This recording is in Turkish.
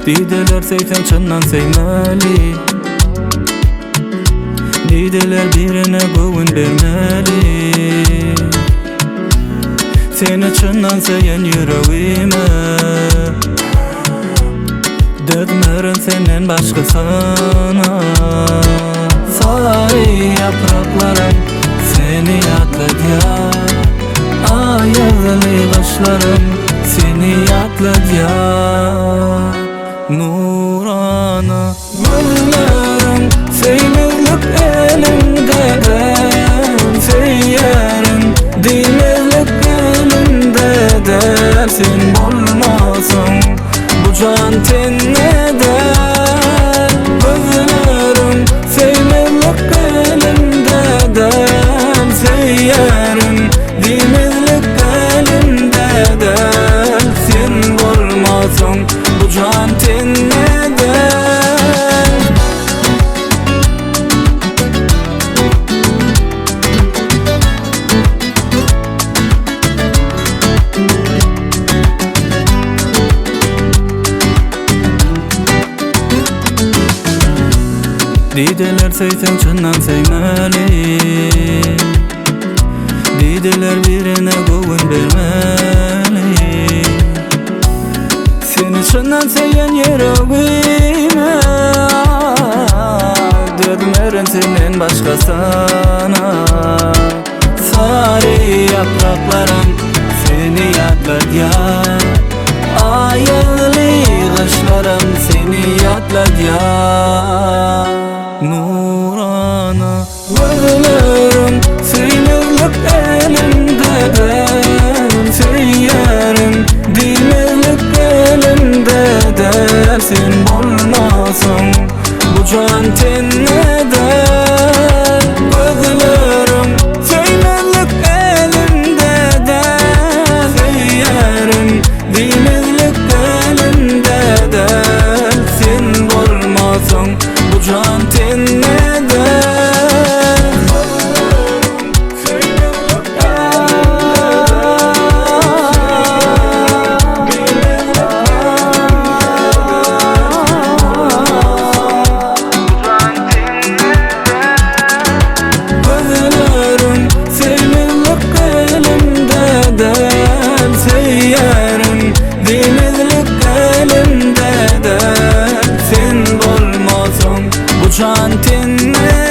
Dideler seysen çından seymeli, dideler birine gövün vermeli. Seni çından seyen yüreğime dökmerim senden başkasına. Sarı yapraklarım seni yatladı ya, ayazlı kaşlarım seni yatladı ya. Nurana gözlerim seymizlik elimde, ben seyyerim dimizlik elimde. Dersin bulmasın bu can tenne der. Gözlerim seymizlik elimde, ben seyyerim dimizlik elimde. Dersin bulmasın bu can tenne der. Dideler seysen çından seymeli, dideler birine gövün vermeli. Seni çından seyen yüreğime dökmerim senin başkasına. Sarı yapraklarım seni yatladı ya, ayazlı kaşlarım seni yatladı ya. Nurana gözlerim seymizlik elimde, ben seyyerim dimizlik elimde. Dersin bulmasın bu can tenne der. Gözlerim seymizlik elimde, ben seyyerim dimizlik elimde. Dersin bulmasın bu can tenne der. Gözlerim seymizlik elimde, ben seyyerim dimizlik elimde. Dersin bulmasın bu can tenne